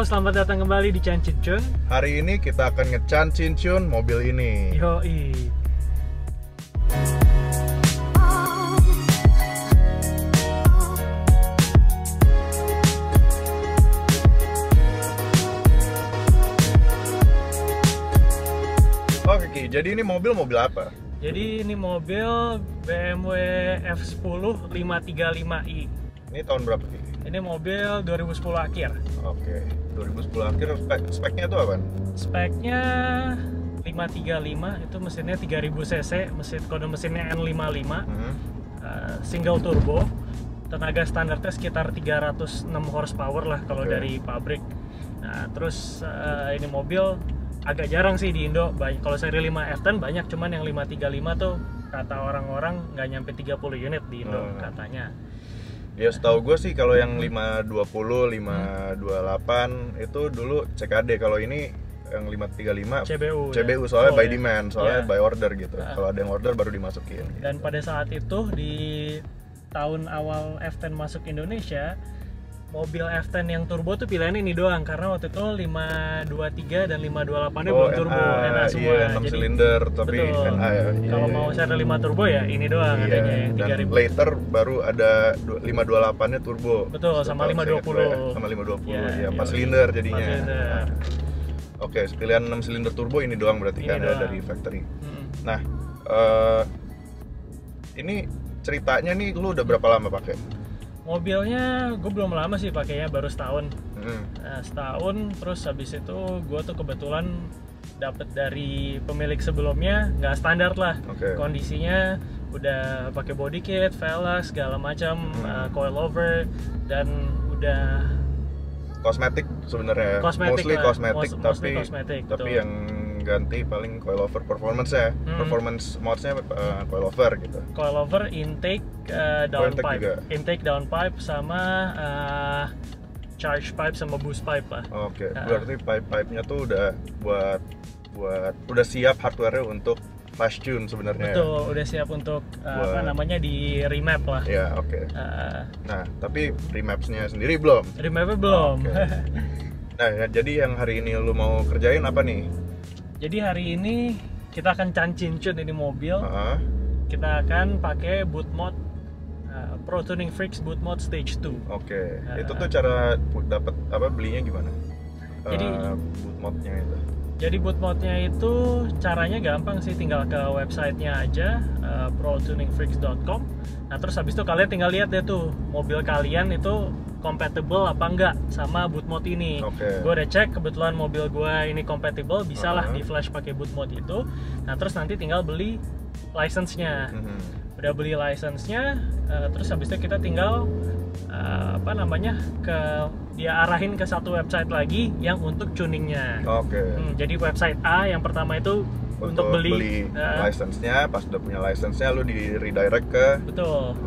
Halo, selamat datang kembali di Chan Chin Chun. Hari ini kita akan nge-Chan Chin Chun mobil ini. Yoi. Oke, jadi ini mobil apa? Jadi ini mobil BMW F10 535i. Ini tahun berapa Ki? Ini mobil 2010 akhir. Oke, 2010 akhir. Speknya itu apa? Speknya 535, itu mesinnya 3000 cc, kode mesinnya N55, single turbo. Tenaga standarnya sekitar 306 horsepower lah kalau dari pabrik. Nah, terus ini mobil agak jarang sih di Indo. Kalau seri 5 F10 banyak, cuman yang 535 tuh kata orang-orang nggak nyampe 30 unit di Indo katanya. Ya setahu gue sih kalau yang 520, 528 itu dulu CKD. Kalau ini yang 535 CBU soalnya by ya. demand, soalnya by order gitu. Kalau ada yang order baru dimasukin gitu. Dan pada saat itu di tahun awal F10 masuk Indonesia, mobil F10 yang turbo tuh pilihannya ini doang, karena waktu itu 523 dan 528 nya belum turbo, NA semua. Iya, 6 silinder tapi betul. NA ya. Kalau mau seri 5 turbo ya ini doang adanya yang 3000. Later baru ada 528 nya turbo. Betul, sama 520. Sama 520 ya, 4 silinder jadinya. 4 silinder. Oke, pilihan 6 silinder turbo ini doang berarti Ini kan doang. ya dari factory. Nah, ini ceritanya nih lu udah berapa lama pakai? Mobilnya gue belum lama sih pakainya, baru setahun. Setahun, terus habis itu gue tuh kebetulan dapet dari pemilik sebelumnya, nggak standar lah. Kondisinya udah pakai body kit, velg segala macam, coilover, dan udah kosmetik sebenarnya, mostly kosmetik, tapi yang ganti paling coilover performance ya, performance modsnya coilover gitu. Coilover, intake, downpipe sama charge pipe sama boost pipe lah. Oke, berarti pipe-nya tuh udah udah siap hardware-nya untuk flash tune sebenarnya. Betul, udah siap untuk apa namanya di remap lah. Ya, oke. Nah, tapi remapsnya sendiri belum? Remapnya belum. Nah, jadi yang hari ini lu mau kerjain apa nih? Jadi hari ini kita akan Chan Chin Chun ini mobil. Kita akan pakai boot mod Pro Tuning Freaks boot mod stage 2. Oke. Itu tuh cara dapat apa belinya gimana? Jadi boot modnya itu. Jadi boot modnya itu caranya gampang sih, tinggal ke websitenya aja, protuningfreaks.com. Nah terus habis itu kalian tinggal lihat deh tuh mobil kalian itu compatible apa enggak sama boot mod ini. Gue udah cek, kebetulan mobil gue ini compatible, bisa lah di flash pakai boot mod itu. Nah terus nanti tinggal beli license-nya. Udah beli license-nya, terus habis itu kita tinggal apa namanya dia arahin ke satu website lagi yang untuk tuningnya. Jadi website A yang pertama itu untuk beli license-nya, pas udah punya license-nya lu di redirect ke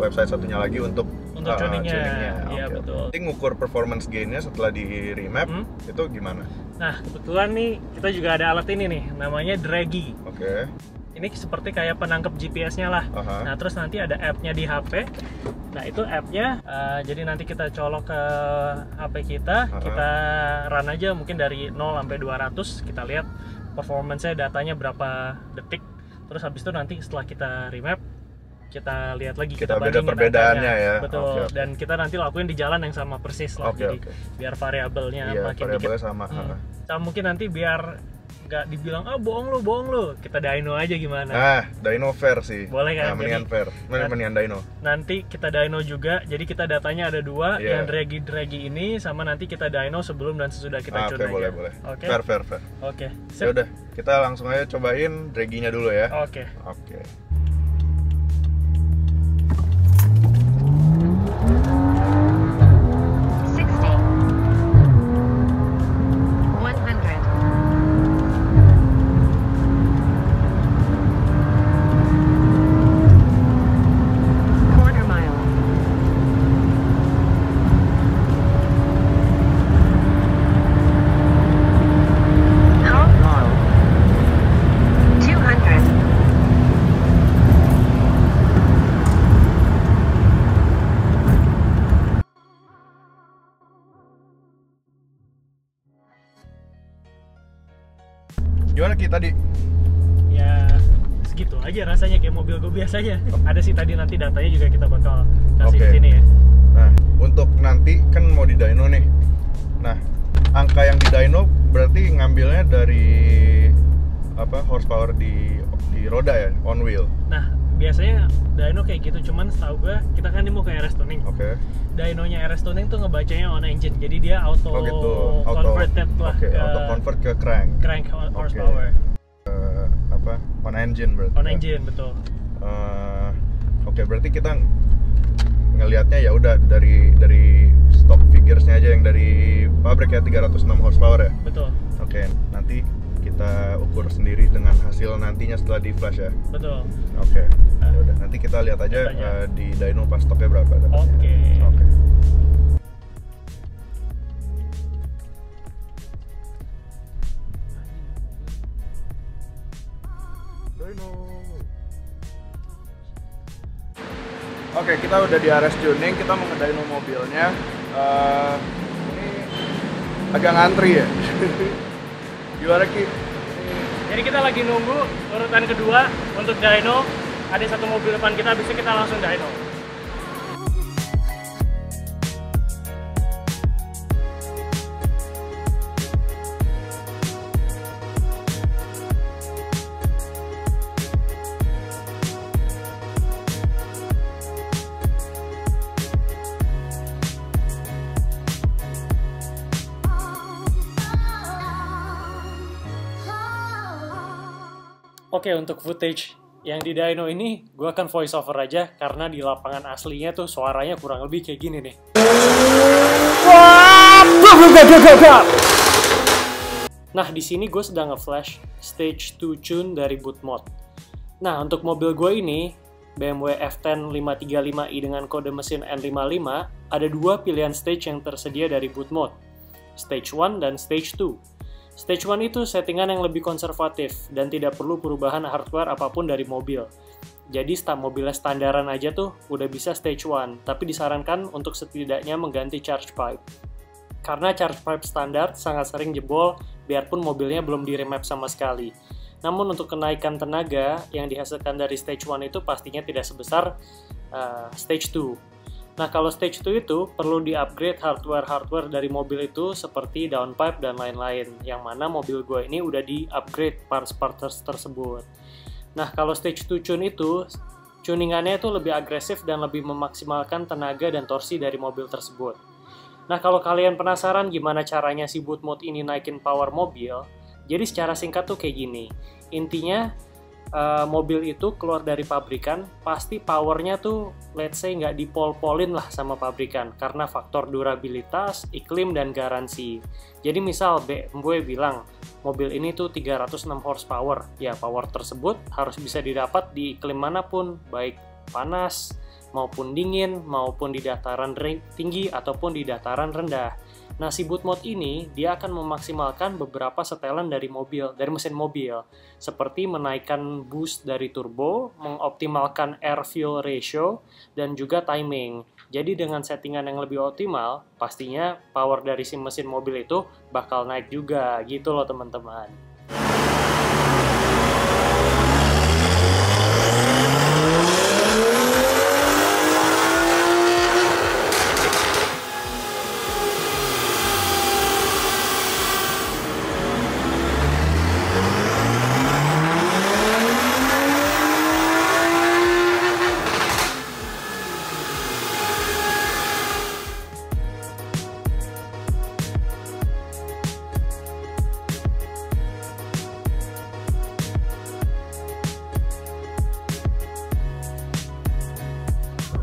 website satunya lagi untuk tuningnya. Iya betul. Nanti ngukur performance gain-nya setelah di remap itu gimana? Nah, kebetulan nih kita juga ada alat ini nih, namanya Draggy. Ini seperti kayak penangkap GPS-nya lah. Nah terus nanti ada app-nya di HP. Nah itu app-nya, jadi nanti kita colok ke HP kita, kita run aja mungkin dari 0 sampai 200, kita lihat performance-nya, datanya berapa detik. Terus habis itu nanti setelah kita remap, kita lihat lagi, kita bandingin perbedaannya ya. Betul. Dan kita nanti lakuin di jalan yang sama persis lah. Jadi biar variabelnya makin dikit. Sama. Mungkin nanti biar nggak dibilang bohong lu, kita dyno aja gimana? Dyno fair sih. Boleh kan? Mendingan fair, mendingan dyno. Nanti kita dyno juga, jadi kita datanya ada dua, yang draggy ini sama nanti kita dyno sebelum dan sesudah kita tune aja. Boleh. Fair. Oke. Ya udah, kita langsung aja cobain draggy-nya dulu ya. Oke. Gimana Ki tadi? Ya segitu aja rasanya, kayak mobil gue biasanya. Ada sih tadi, nanti datanya juga kita bakal kasih di sini ya. Nah, untuk nanti kan mau di dyno nih. Nah, angka yang di dyno berarti ngambilnya dari apa, horsepower di roda ya, on wheel. Nah, biasanya dyno kayak gitu, cuman setahu gue kita kan ini mau ke RS Tuning. Oke. Dynonya RS Tuning tuh ngebacanya on engine, jadi dia auto converted lah ke auto convert ke crank horsepower. Apa, on engine berarti. On engine, betul. Oke, berarti kita ngelihatnya ya udah dari stock figuresnya aja yang dari pabrik ya, 306 horsepower ya. Betul. Oke, nanti kita ukur sendiri dengan hasil nantinya setelah di flash ya. Betul. Oke. Ya udah, nanti kita lihat aja di dyno pas stoknya berapa. Oke. Oke, kita udah di RS Tuning, kita mau ngedyno mobilnya. Ini agak ngantri ya. Gimana Ki? Jadi kita lagi nunggu urutan kedua untuk dyno. Ada satu mobil depan kita, habis itu kita langsung dyno. Oke, untuk footage yang di dyno ini, gue akan voice over aja karena di lapangan aslinya tuh suaranya kurang lebih kayak gini nih. Nah, di sini gue sedang nge-flash stage 2 tune dari boot mode. Nah, untuk mobil gue ini, BMW F10 535i dengan kode mesin N55, ada dua pilihan stage yang tersedia dari boot mode, stage 1 dan stage 2. Stage 1 itu settingan yang lebih konservatif dan tidak perlu perubahan hardware apapun dari mobil. Jadi mobilnya standaran aja tuh udah bisa stage 1, tapi disarankan untuk setidaknya mengganti charge pipe. Karena charge pipe standar sangat sering jebol biarpun mobilnya belum di-remap sama sekali. Namun untuk kenaikan tenaga yang dihasilkan dari stage 1 itu pastinya tidak sebesar stage 2. Nah, kalau stage 2 itu perlu di-upgrade hardware dari mobil itu seperti downpipe dan lain-lain, yang mana mobil gue ini udah di-upgrade parts-parts tersebut. Nah, kalau stage 2 tune itu, tuningannya itu lebih agresif dan lebih memaksimalkan tenaga dan torsi dari mobil tersebut. Nah, kalau kalian penasaran gimana caranya si boot mode ini naikin power mobil, jadi secara singkat tuh kayak gini. Intinya, mobil itu keluar dari pabrikan, pasti powernya tuh let's say nggak dipol-polin lah sama pabrikan karena faktor durabilitas, iklim, dan garansi. Jadi misal BMW bilang mobil ini tuh 306 horsepower, ya power tersebut harus bisa didapat di iklim manapun, baik panas maupun dingin, maupun di dataran tinggi ataupun di dataran rendah. Nah, si boot mode ini dia akan memaksimalkan beberapa setelan dari mesin mobil, seperti menaikkan boost dari turbo, mengoptimalkan air fuel ratio, dan juga timing. Jadi dengan settingan yang lebih optimal, pastinya power dari si mesin mobil itu bakal naik juga, gitu loh teman-teman.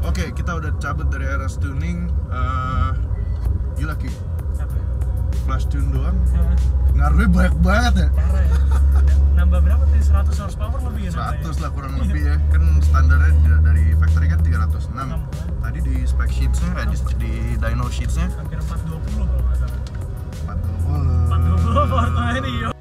Oke, kita udah cabut dari RS Tuning. Gila Ki, flash tune doang ngaruhnya banyak banget ya. Parah ya. Nambah berapa tadi? 100 horsepower lebih ya? 100 lah kurang lebih ya. Kan standarnya dari factory kan 306. Tadi di spec sheetsnya, di dyno sheetsnya hampir 420 kalau nggak salah. 420 Fortuna ini yo.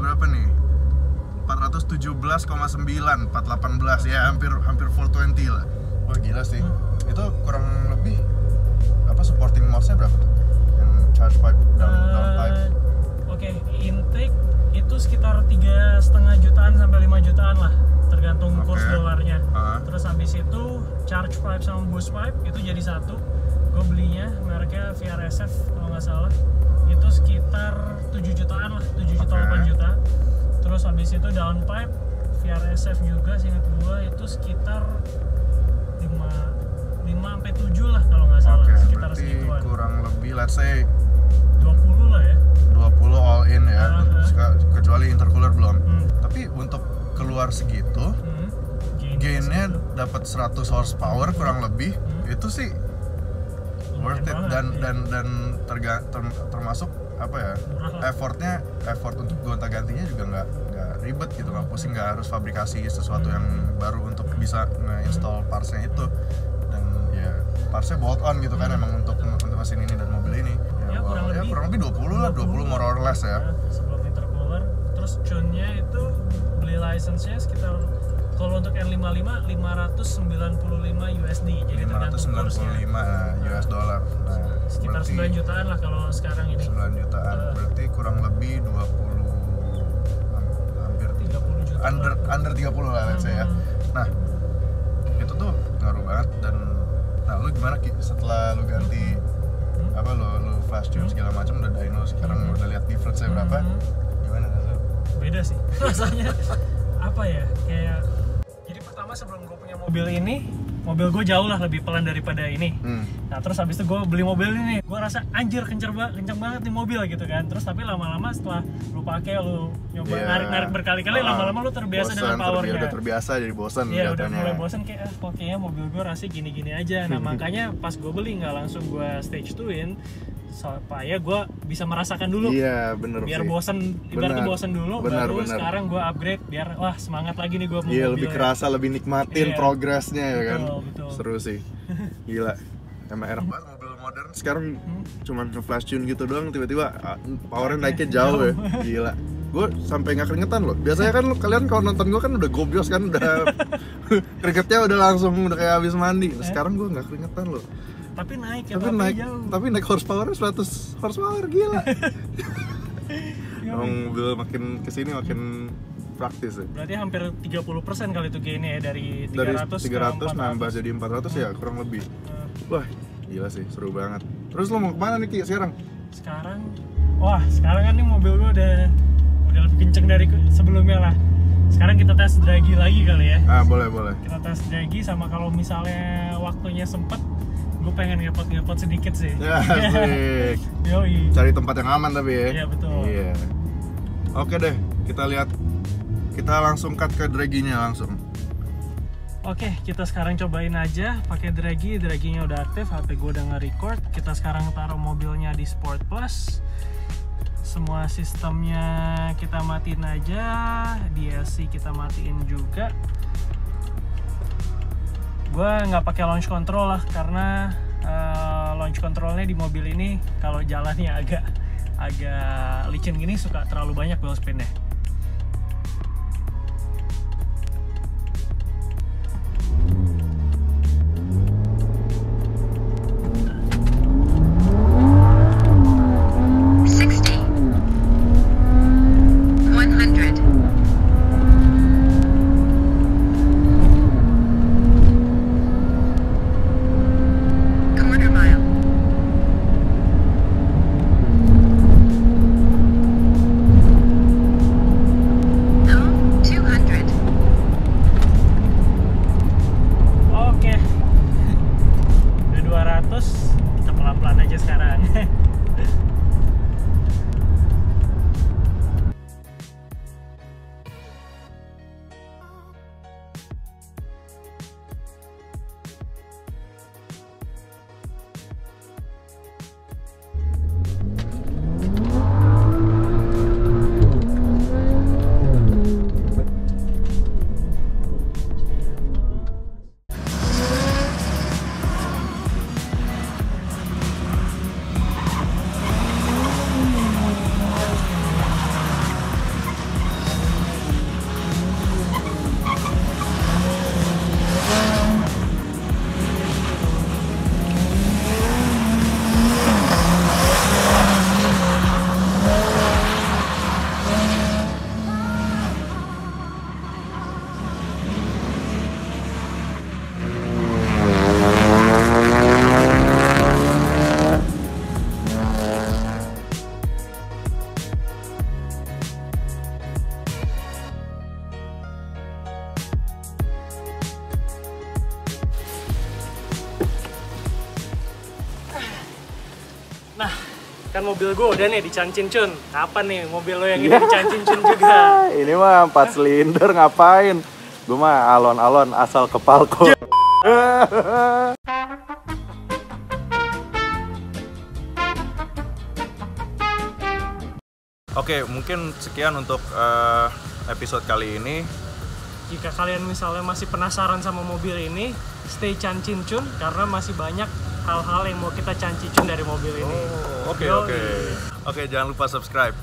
Berapa nih? 417,9, 418 ya, hampir 420 lah. Wah gila sih. Itu kurang lebih apa supporting mode-nya berapa tuh? Yang charge pipe, down pipe. Oke, intake itu sekitar 3,5 jutaan sampai 5 jutaan lah, tergantung kurs dolarnya. Terus habis itu charge pipe sama boost pipe itu jadi satu. Gue belinya mereknya VRSF kalau nggak salah, itu sekitar 7 jutaan lah, 7 juta 8 juta. Terus habis itu down pipe VRSF juga seingat gue itu sekitar 5-7 lah kalau nggak salah, sekitar segituan. Kurang lebih let's say 20 lah ya. 20 all in ya, kecuali intercooler belum. Tapi untuk keluar segitu, gainnya dapat 100 horsepower kurang lebih, itu sih worth it dan termasuk apa ya, effort untuk gonta-gantinya juga nggak ribet gitu, nggak pusing, nggak harus fabrikasi sesuatu yang baru untuk bisa nge-install partsnya itu. Dan ya partsnya bolt on gitu kan, emang untuk mesin ini dan mobil ini ya, kurang lebih 20 lah, 20 more or less ya. Sebelum intercooler. Terus tune-nya itu beli license-nya sekitar, kalau untuk N55 595 USD, jadi tergantung kursnya. 595 US dollar. Nah, sekitar 9 jutaan lah kalau sekarang ini. 9 jutaan. Berarti kurang lebih 20, hampir 30 juta. Under 30 lah let's say ya. Nah, itu tuh ngaruh banget. Dan nah, lu gimana Ki setelah lu ganti apa lu flash tune segala macam, udah dyno sekarang udah lihat difference-nya berapa? Gimana rasanya? Beda sih rasanya. Apa ya, kayak jadi pertama sebelum gue punya mobil ini, mobil gue jauh lah lebih pelan daripada ini. Nah terus habis itu gue beli mobil ini, gue rasa anjir kenceng banget nih mobil gitu kan. Terus tapi lama-lama setelah lu pakai, lu nyoba narik berkali-kali, lama-lama lu terbiasa dengan powernya. Udah terbiasa jadi bosan. Iya udah mulai bosan, kayak kayaknya mobil gue rasanya gini-gini aja. Nah makanya pas gue beli nggak langsung gue stage 2-in, supaya gue bisa merasakan dulu. Iya bener. Biar bosen, ibaratnya bosen dulu, baru sekarang gue upgrade biar wah semangat lagi nih gue mau mobil. Iya lebih kerasa, lebih nikmatin progresnya ya kan. Betul. Seru sih. Gila. Emang enak banget mobil modern sekarang, cuman flash tune gitu doang tiba-tiba powernya naiknya jauh ya. Gila. Gue sampai nggak keringetan loh. Biasanya kan kalian kalau nonton gue kan udah gobios kan, udah keringetnya udah langsung udah kayak habis mandi. Sekarang gue nggak keringetan loh. Tapi naik ya, tapi naik horsepower 100 horsepower, gila. Mobil makin kesini makin praktis ya. Berarti hampir 30% kali itu gainnya ya, dari 300 nambah jadi 400 ya kurang lebih. Wah gila sih, seru banget. Terus lo mau kemana nih Ki sekarang? Sekarang kan nih mobil gue udah lebih kenceng dari sebelumnya lah. Sekarang kita tes draggy lagi kali ya. Boleh. Kita tes draggy, sama kalau misalnya waktunya sempet, gue pengen ngepot sedikit sih. Ya, asik. Yoi. Cari tempat yang aman tapi ya. Iya betul. Iya. Oke deh, kita lihat. Kita langsung cut ke draggy-nya langsung. Oke, kita sekarang cobain aja pakai draggy. Draggy-nya udah aktif, HP gue udah nge-record. Kita sekarang taruh mobilnya di Sport Plus. Semua sistemnya kita matiin aja, DSC kita matiin juga. Gue nggak pakai launch control lah, karena launch controlnya di mobil ini kalau jalannya agak licin gini suka terlalu banyak wheel spinnya. Kan mobil gue udah nih di Cancincun. Kapan nih mobil lo yang ini di Cancincun juga? Ini mah 4 silinder ngapain? Gue mah alon-alon asal kepalko. Oke, mungkin sekian untuk episode kali ini. Jika kalian misalnya masih penasaran sama mobil ini, stay Cancincun karena masih banyak hal-hal yang mau kita cancicun dari mobil ini. Oke, jangan lupa subscribe.